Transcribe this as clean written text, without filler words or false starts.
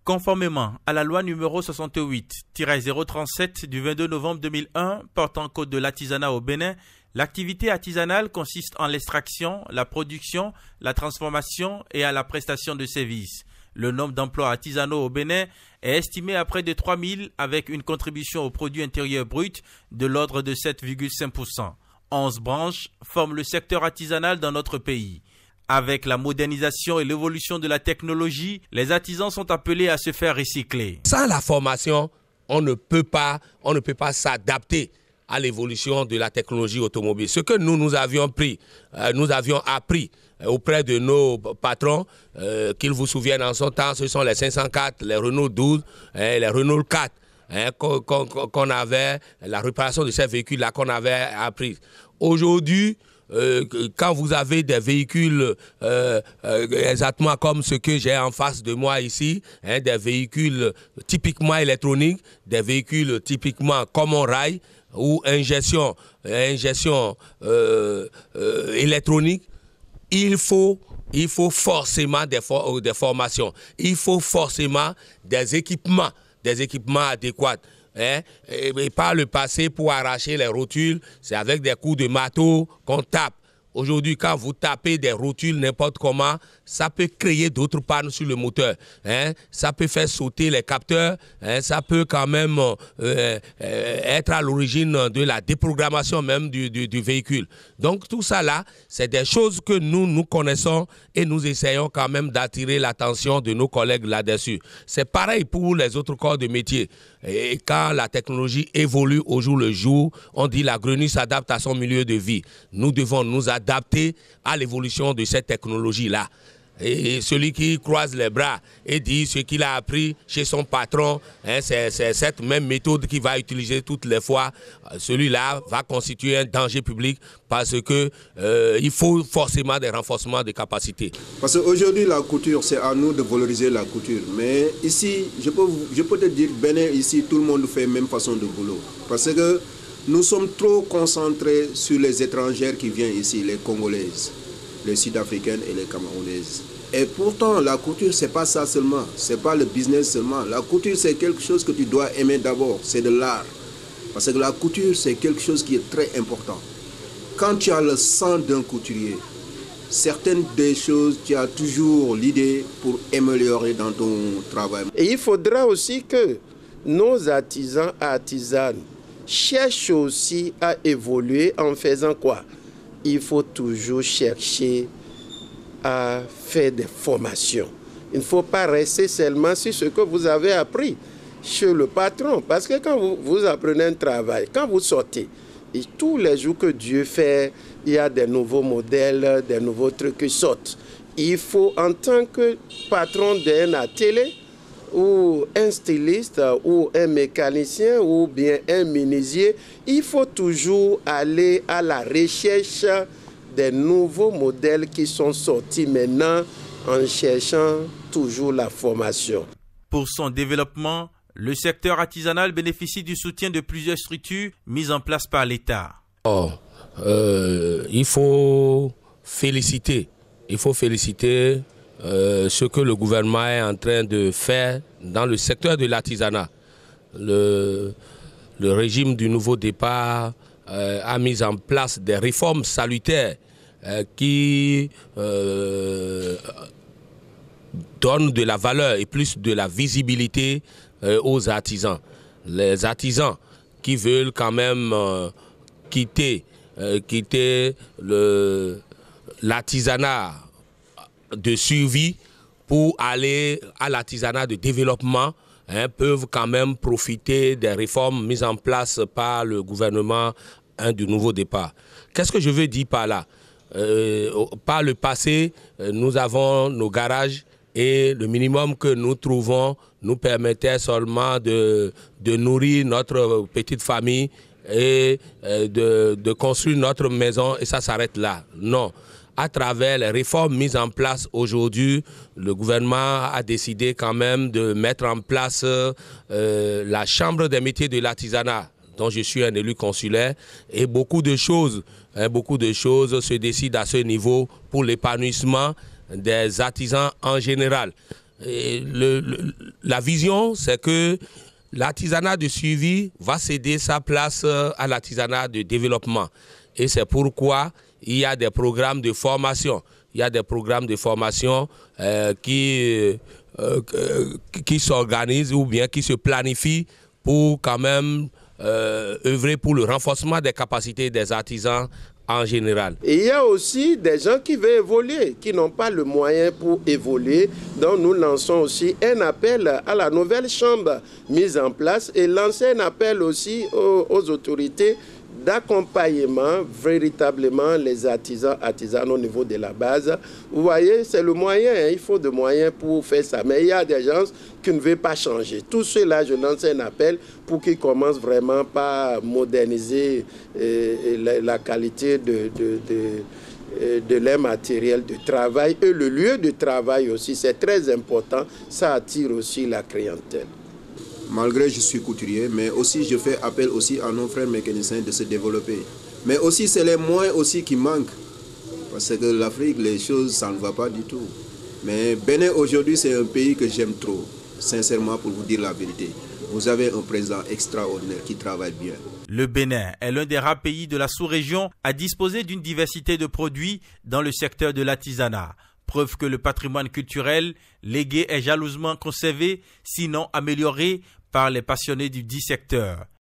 Conformément à la loi numéro 68-037 du 22 novembre 2001 portant code de l'artisanat au Bénin, l'activité artisanale consiste en l'extraction, la production, la transformation et à la prestation de services. Le nombre d'emplois artisanaux au Bénin est estimé à près de 3000 avec une contribution au produit intérieur brut de l'ordre de 7,5%. 11 branches forment le secteur artisanal dans notre pays. Avec la modernisation et l'évolution de la technologie, les artisans sont appelés à se faire recycler. Sans la formation, on ne peut pas s'adapter à l'évolution de la technologie automobile. Ce que nous avions appris auprès de nos patrons, qu'ils vous souviennent en son temps, ce sont les 504, les Renault 12, les Renault 4, qu'on avait, la réparation de ces véhicules-là qu'on avait appris. Aujourd'hui, quand vous avez des véhicules exactement comme ce que j'ai en face de moi ici, des véhicules typiquement électroniques, des véhicules typiquement common rail ou ingestion électronique, il faut forcément des formations, il faut forcément des équipements adéquats. Et par le passé, pour arracher les rotules, c'est avec des coups de marteau qu'on tape. Aujourd'hui, quand vous tapez des rotules n'importe comment, ça peut créer d'autres pannes sur le moteur. Ça peut faire sauter les capteurs. Ça peut quand même être à l'origine de la déprogrammation même du véhicule. Donc tout ça là, c'est des choses que nous connaissons et nous essayons quand même d'attirer l'attention de nos collègues là-dessus. C'est pareil pour les autres corps de métier. Et quand la technologie évolue au jour le jour, on dit la grenouille s'adapte à son milieu de vie. Nous devons nous adapter à l'évolution de cette technologie-là. Et celui qui croise les bras et dit ce qu'il a appris chez son patron, c'est cette même méthode qu'il va utiliser toutes les fois, celui-là va constituer un danger public parce que il faut forcément des renforcements de capacités. Parce qu'aujourd'hui la couture, c'est à nous de valoriser la couture. Mais ici, je peux te dire, Bénin, ici, tout le monde fait la même façon de boulot. Parce que nous sommes trop concentrés sur les étrangères qui viennent ici, les Congolaises, les Sud-Africaines et les Camerounaises. Et pourtant, la couture, c'est pas ça seulement, c'est pas le business seulement. La couture, c'est quelque chose que tu dois aimer d'abord, c'est de l'art. Parce que la couture, c'est quelque chose qui est très important. Quand tu as le sang d'un couturier, certaines des choses, tu as toujours l'idée pour améliorer dans ton travail. Et il faudra aussi que nos artisans et artisanes cherchent aussi à évoluer en faisant quoi? Il faut toujours chercher à faire des formations. Il ne faut pas rester seulement sur ce que vous avez appris chez le patron. Parce que quand vous apprenez un travail, quand vous sortez, et tous les jours que Dieu fait, il y a des nouveaux modèles, des nouveaux trucs qui sortent. Il faut, en tant que patron d'un atelier, ou un styliste, ou un mécanicien, ou bien un menuisier, il faut toujours aller à la recherche des nouveaux modèles qui sont sortis maintenant en cherchant toujours la formation. Pour son développement, le secteur artisanal bénéficie du soutien de plusieurs structures mises en place par l'État. Il faut féliciter ce que le gouvernement est en train de faire dans le secteur de l'artisanat. Le régime du nouveau départ a mis en place des réformes salutaires qui donnent de la valeur et plus de la visibilité aux artisans. Les artisans qui veulent quand même quitter l'artisanat de survie pour aller à l'artisanat de développement peuvent quand même profiter des réformes mises en place par le gouvernement du nouveau départ. Qu'est-ce que je veux dire par là? Par le passé, nous avons nos garages et le minimum que nous trouvons nous permettait seulement de nourrir notre petite famille et de construire notre maison et ça s'arrête là. Non. À travers les réformes mises en place aujourd'hui, le gouvernement a décidé quand même de mettre en place la Chambre des métiers de l'artisanat, dont je suis un élu consulaire, et beaucoup de choses se décident à ce niveau pour l'épanouissement des artisans en général. la vision, c'est que l'artisanat de suivi va céder sa place à l'artisanat de développement. Et c'est pourquoi il y a des programmes de formation. Il y a des programmes de formation qui s'organisent ou bien qui se planifient pour quand même œuvrer pour le renforcement des capacités des artisans en général. Et il y a aussi des gens qui veulent évoluer, qui n'ont pas le moyen pour évoluer. Donc nous lançons aussi un appel à la nouvelle chambre mise en place et lancer un appel aussi aux autorités d'accompagnement véritablement les artisans au niveau de la base. Vous voyez, c'est le moyen, hein, il faut des moyens pour faire ça. Mais il y a des gens qui ne veulent pas changer. Tout cela, je lance un appel pour qu'ils commencent vraiment par moderniser la qualité de leur matériel de travail et le lieu de travail aussi. C'est très important, ça attire aussi la clientèle. Malgré que je suis couturier, mais aussi je fais appel aussi à nos frères mécaniciens de se développer. Mais aussi c'est les moyens aussi qui manquent. Parce que l'Afrique, les choses, ça ne va pas du tout. Mais Bénin aujourd'hui, c'est un pays que j'aime trop. Sincèrement, pour vous dire la vérité. Vous avez un président extraordinaire qui travaille bien. Le Bénin est l'un des rares pays de la sous-région à disposer d'une diversité de produits dans le secteur de l'artisanat. Preuve que le patrimoine culturel légué est jalousement conservé, sinon amélioré par les passionnés du dit secteur.